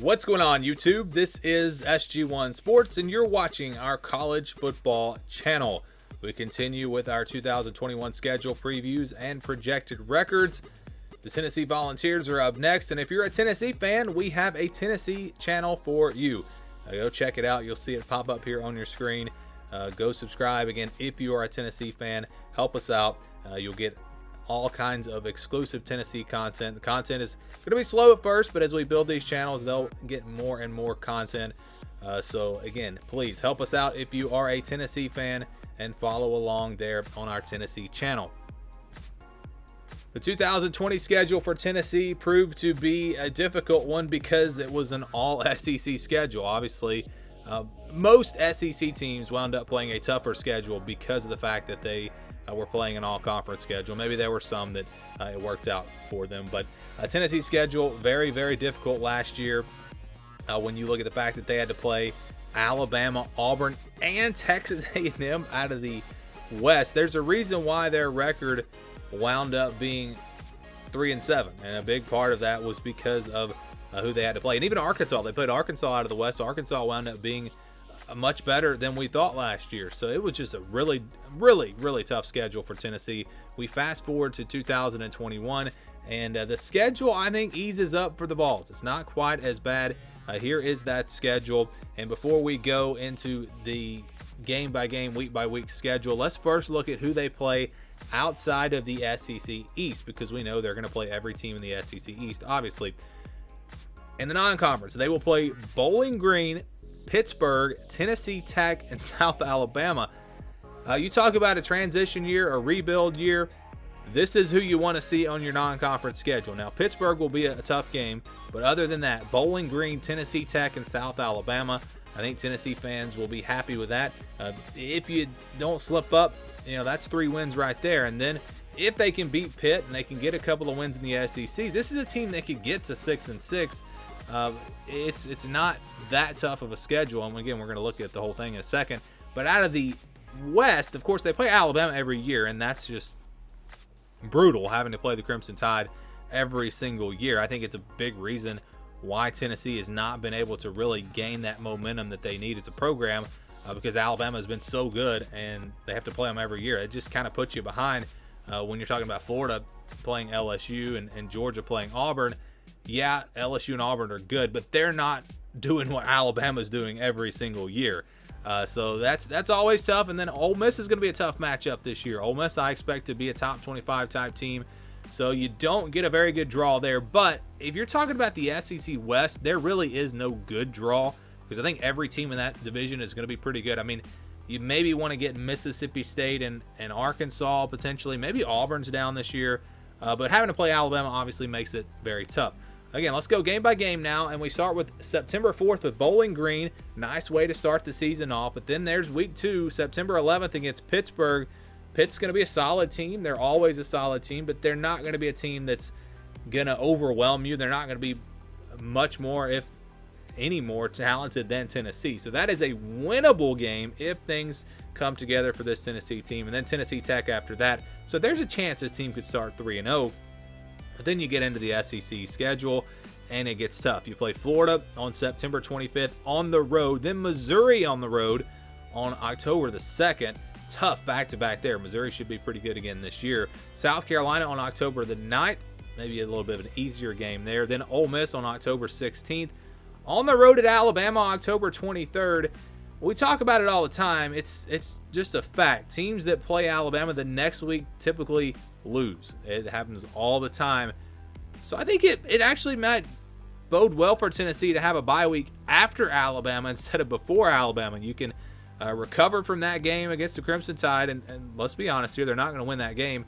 What's going on, YouTube? This is SG1 Sports, and you're watching our college football channel. We continue with our 2021 schedule previews and projected records. The Tennessee Volunteers are up next, and if you're a Tennessee fan, we have a Tennessee channel for you. Go check it out. You'll see it pop up here on your screen. Go subscribe. Again, if you are a Tennessee fan, help us out. You'll get all kinds of exclusive Tennessee content. The content is going to be slow at first, but as we build these channels, they'll get more and more content. So again, please help us out if you are a Tennessee fan and follow along there on our Tennessee channel. The 2020 schedule for Tennessee proved to be a difficult one because it was an all SEC schedule. Obviously, most SEC teams wound up playing a tougher schedule because of the fact that they were playing an all-conference schedule. Maybe there were some that it worked out for them, but Tennessee's schedule very, very difficult last year. When you look at the fact that they had to play Alabama, Auburn, and Texas A&M out of the West, there's a reason why their record wound up being 3-7, and a big part of that was because of who they had to play. And even Arkansas, they played Arkansas out of the West. So Arkansas wound up being much better than we thought last year. So it was just a really, really, really tough schedule for Tennessee. We fast forward to 2021, and the schedule, I think, eases up for the Vols. It's not quite as bad. Here is that schedule. And before we go into the game-by-game, week-by-week schedule, let's first look at who they play outside of the SEC East, because we know they're going to play every team in the SEC East, obviously. In the non-conference, they will play Bowling Green, Pittsburgh, Tennessee Tech, and South Alabama. You talk about a transition year, a rebuild year. This is who you want to see on your non-conference schedule. Now, Pittsburgh will be a tough game, but other than that, Bowling Green, Tennessee Tech, and South Alabama, I think Tennessee fans will be happy with that. If you don't slip up, that's 3 wins right there. And then if they can beat Pitt and they can get a couple of wins in the SEC, this is a team that could get to 6-6. It's not that tough of a schedule, and again, we're going to look at the whole thing in a second. But out of the West, of course, they play Alabama every year, and that's just brutal, having to play the Crimson Tide every single year. I think it's a big reason why Tennessee has not been able to really gain that momentum that they need as a program, because Alabama has been so good, and they have to play them every year. It just kind of puts you behind when you're talking about Florida playing LSU and Georgia playing Auburn. Yeah, LSU and Auburn are good, but they're not doing what Alabama's doing every single year. So that's always tough. And then Ole Miss is going to be a tough matchup this year. Ole Miss, I expect to be a top 25 type team. So you don't get a very good draw there. But if you're talking about the SEC West, there really is no good draw, because I think every team in that division is going to be pretty good. I mean, you maybe want to get Mississippi State and Arkansas potentially. Maybe Auburn's down this year. But having to play Alabama obviously makes it very tough. Again, let's go game by game now, and we start with September 4th with Bowling Green. Nice way to start the season off. But then there's week 2, September 11th against Pittsburgh. Pitt's going to be a solid team. They're always a solid team, but they're not going to be a team that's going to overwhelm you. They're not going to be much more, if any more, talented than Tennessee. So that is a winnable game if things come together for this Tennessee team. And then Tennessee Tech after that. So there's a chance this team could start 3-0. But then you get into the SEC schedule, and it gets tough. You play Florida on September 25th on the road, then Missouri on the road on October the 2nd. Tough back-to-back there. Missouri should be pretty good again this year. South Carolina on October the 9th, maybe a little bit of an easier game there. Then Ole Miss on October 16th. On the road at Alabama October 23rd. We talk about it all the time. It's just a fact. Teams that play Alabama the next week typically lose. It happens all the time. So I think it actually might bode well for Tennessee to have a bye week after Alabama instead of before Alabama. You can recover from that game against the Crimson Tide, and let's be honest here, they're not going to win that game,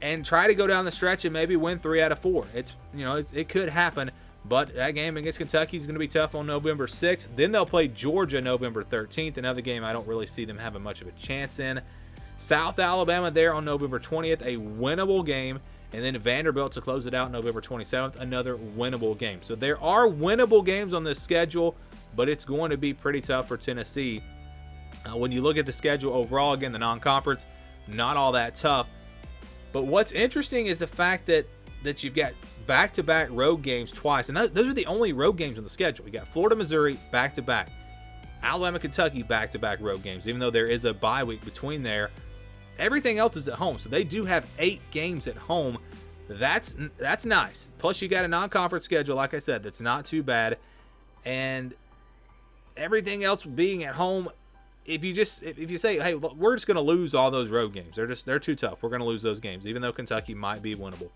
and try to go down the stretch and maybe win 3 out of 4. It could happen. But that game against Kentucky is going to be tough on November 6th. Then they'll play Georgia November 13th, another game I don't really see them having much of a chance in. South Alabama there on November 20th, a winnable game. And then Vanderbilt to close it out November 27th, another winnable game. So there are winnable games on this schedule, but it's going to be pretty tough for Tennessee. When you look at the schedule overall, again, the non-conference, not all that tough. But what's interesting is the fact that you've got back-to-back road games twice, and those are the only road games on the schedule. We got Florida, Missouri, back-to-back. Alabama, Kentucky, back-to-back road games. Even though there is a bye week between there, everything else is at home. So they do have 8 games at home. That's nice. Plus, you got a non-conference schedule, like I said, that's not too bad. And everything else being at home, if you say, hey, we're just going to lose all those road games, they're too tough. We're going to lose those games, even though Kentucky might be winnable.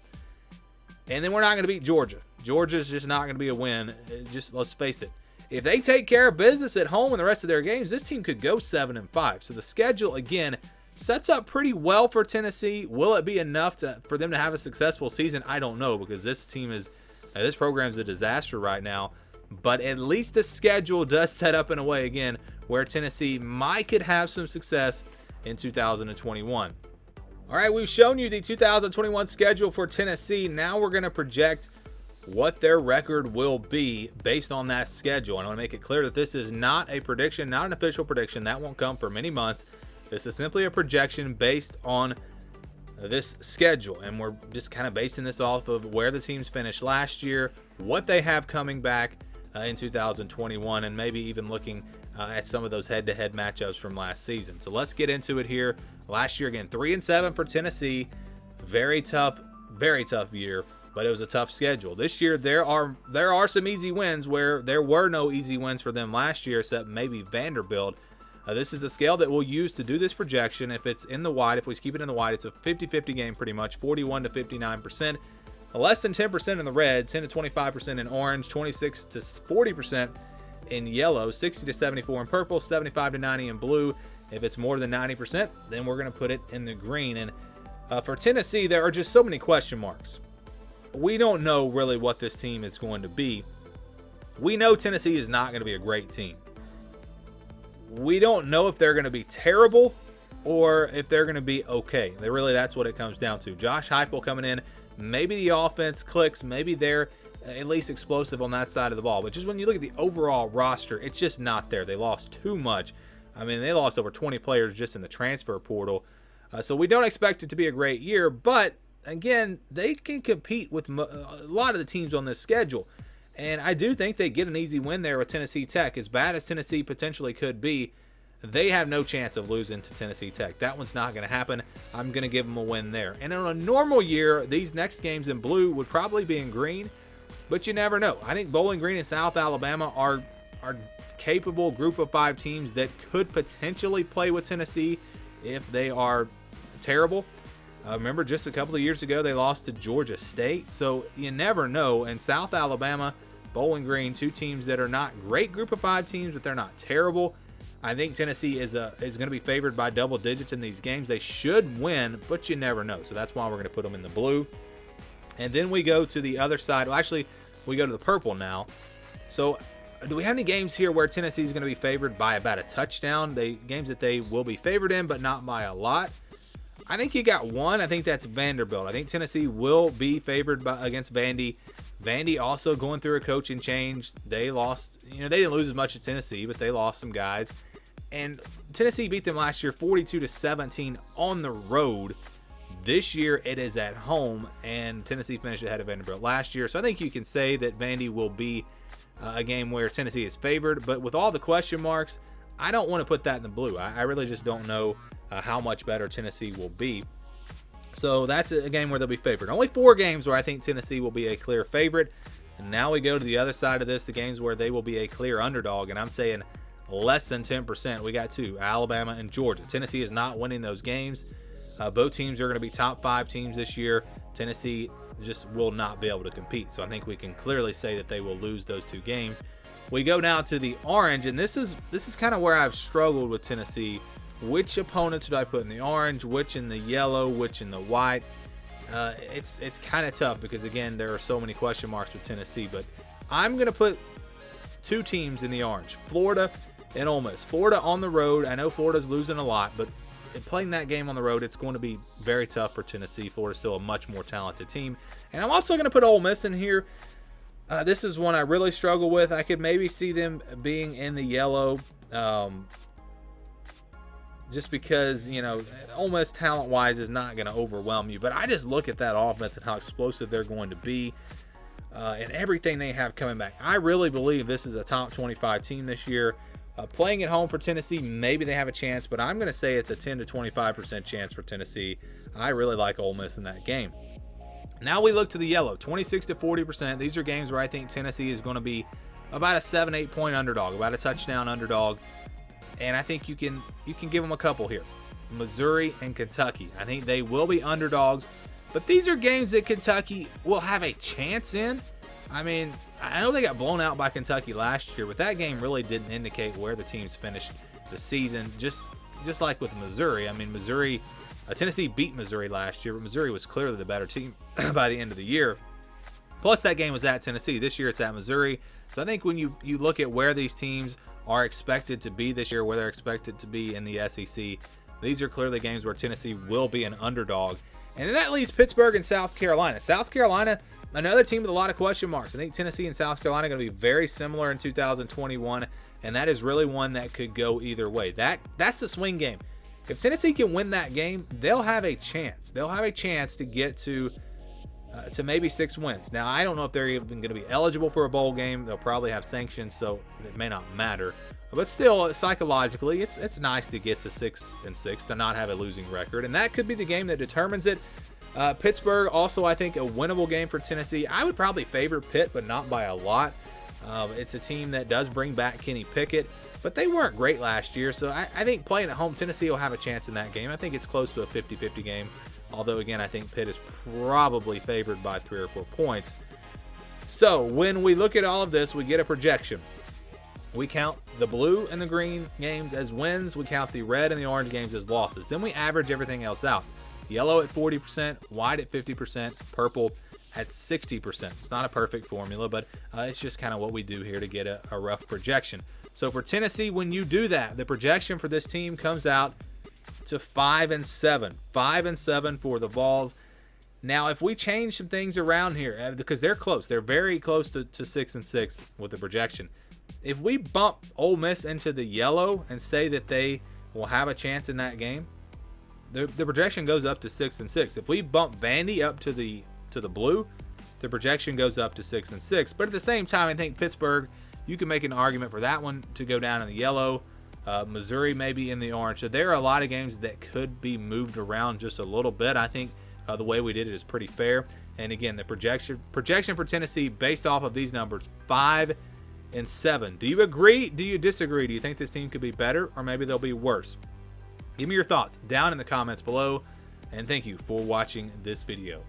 And then we're not going to beat Georgia. Georgia's just not going to be a win. Just let's face it. If they take care of business at home in the rest of their games, this team could go 7-5. So the schedule, again, sets up pretty well for Tennessee. Will it be enough for them to have a successful season? I don't know, because this program's a disaster right now. But at least the schedule does set up in a way, again, where Tennessee could have some success in 2021. All right, we've shown you the 2021 schedule for Tennessee. Now we're going to project what their record will be based on that schedule. And I want to make it clear that this is not a prediction, not an official prediction. That won't come for many months. This is simply a projection based on this schedule, and we're just kind of basing this off of where the teams finished last year, what they have coming back in 2021, and maybe even looking at some of those head-to-head matchups from last season. So let's get into it here. Last year, again, 3-7 for Tennessee. Very tough year, but it was a tough schedule. This year, there are some easy wins where there were no easy wins for them last year, except maybe Vanderbilt. This is the scale that we'll use to do this projection. If it's in the white, if we keep it in the white, it's a 50-50 game pretty much, 41 to 59%. Less than 10% in the red, 10 to 25% in orange, 26 to 40% in yellow, 60 to 74 in purple, 75 to 90 in blue. If it's more than 90%, then we're going to put it in the green. And for Tennessee, there are just so many question marks. We don't know really what this team is going to be. We know Tennessee is not going to be a great team. We don't know if they're going to be terrible or if they're going to be okay. That's what it comes down to. Josh Heupel coming in, maybe the offense clicks, maybe they're at least explosive on that side of the ball. But just when you look at the overall roster, it's just not there. They lost too much. I mean, they lost over 20 players just in the transfer portal. So we don't expect it to be a great year. But, again, they can compete with a lot of the teams on this schedule. And I do think they get an easy win there with Tennessee Tech. As bad as Tennessee potentially could be, they have no chance of losing to Tennessee Tech. That one's not going to happen. I'm going to give them a win there. And on a normal year, these next games in blue would probably be in green, but you never know. I think Bowling Green and South Alabama are capable group of 5 teams that could potentially play with Tennessee if they are terrible. Remember, just a couple of years ago, they lost to Georgia State, so you never know. And South Alabama, Bowling Green, 2 teams that are not great group of 5 teams, but they're not terrible. I think Tennessee is going to be favored by double digits in these games. They should win, but you never know. So that's why we're going to put them in the blue. And then we go to the other side. Well, actually, we go to the purple now. So do we have any games here where Tennessee is going to be favored by about a touchdown? Games that they will be favored in, but not by a lot. I think you got one. I think that's Vanderbilt. I think Tennessee will be favored against Vandy. Vandy also going through a coaching change. They lost, they didn't lose as much as Tennessee, but they lost some guys. And Tennessee beat them last year 42-17 on the road. This year it is at home, and Tennessee finished ahead of Vanderbilt last year. So I think you can say that Vandy will be a game where Tennessee is favored. But with all the question marks, I don't want to put that in the blue. I really just don't know how much better Tennessee will be. So that's a game where they'll be favored. Only 4 games where I think Tennessee will be a clear favorite. And now we go to the other side of this, the games where they will be a clear underdog. And I'm saying less than 10%. We got 2, Alabama and Georgia. Tennessee is not winning those games. Both teams are going to be top 5 teams this year. Tennessee just will not be able to compete. So I think we can clearly say that they will lose those 2 games. We go now to the orange, and this is kind of where I've struggled with Tennessee. Which opponents do I put in the orange, which in the yellow, which in the white? It's kind of tough because, again, there are so many question marks with Tennessee. But I'm going to put 2 teams in the orange, Florida and Ole Miss. Florida on the road. I know Florida's losing a lot, but playing that game on the road, it's going to be very tough for Tennessee. Florida's still a much more talented team. And I'm also going to put Ole Miss in here. This is one I really struggle with. I could maybe see them being in the yellow. just because, you know, Ole Miss talent-wise is not going to overwhelm you. But I just look at that offense and how explosive they're going to be and everything they have coming back. I really believe this is a top 25 team this year. Playing at home for Tennessee, maybe they have a chance, but I'm going to say it's a 10 to 25% chance for Tennessee. I really like Ole Miss in that game. Now we look to the yellow, 26 to 40%. These are games where I think Tennessee is going to be about a 7-8 point underdog, about a touchdown underdog. And I think you can give them a couple here. Missouri and Kentucky. I think they will be underdogs, but these are games that Kentucky will have a chance in. I mean, I know they got blown out by Kentucky last year, but that game really didn't indicate where the teams finished the season. Just like with Missouri. I mean, Tennessee beat Missouri last year, but Missouri was clearly the better team by the end of the year. Plus, that game was at Tennessee. This year, it's at Missouri. So I think when you look at where these teams are expected to be this year, where they're expected to be in the SEC, these are clearly games where Tennessee will be an underdog. And then that leaves Pittsburgh and South Carolina. South Carolina, another team with a lot of question marks. I think Tennessee and South Carolina are going to be very similar in 2021, and that is really one that could go either way. That's the swing game. If Tennessee can win that game, they'll have a chance. They'll have a chance to get to maybe 6 wins. Now, I don't know if they're even going to be eligible for a bowl game. They'll probably have sanctions, so it may not matter. But still, psychologically, it's nice to get to 6-6, to not have a losing record, and that could be the game that determines it. Pittsburgh, also, I think, a winnable game for Tennessee. I would probably favor Pitt, but not by a lot. It's a team that does bring back Kenny Pickett, but they weren't great last year, so I think playing at home, Tennessee will have a chance in that game. I think it's close to a 50-50 game, although, again, I think Pitt is probably favored by 3 or 4 points. So when we look at all of this, we get a projection. We count the blue and the green games as wins. We count the red and the orange games as losses. Then we average everything else out. Yellow at 40%, white at 50%, purple at 60%. It's not a perfect formula, but it's just kind of what we do here to get a rough projection. So for Tennessee, when you do that, the projection for this team comes out to 5-7. 5-7 for the Vols. Now, if we change some things around here, because they're close, they're very close to 6-6 with the projection. If we bump Ole Miss into the yellow and say that they will have a chance in that game, the projection goes up to 6-6. If we bump Vandy up to the blue, the projection goes up to 6-6. But at the same time, I think Pittsburgh, you can make an argument for that one to go down in the yellow. Missouri maybe in the orange. So there are a lot of games that could be moved around just a little bit. I think the way we did it is pretty fair. And again, the projection for Tennessee based off of these numbers, 5-7. Do you agree? Do you disagree? Do you think this team could be better, or maybe they'll be worse? Give me your thoughts down in the comments below, and thank you for watching this video.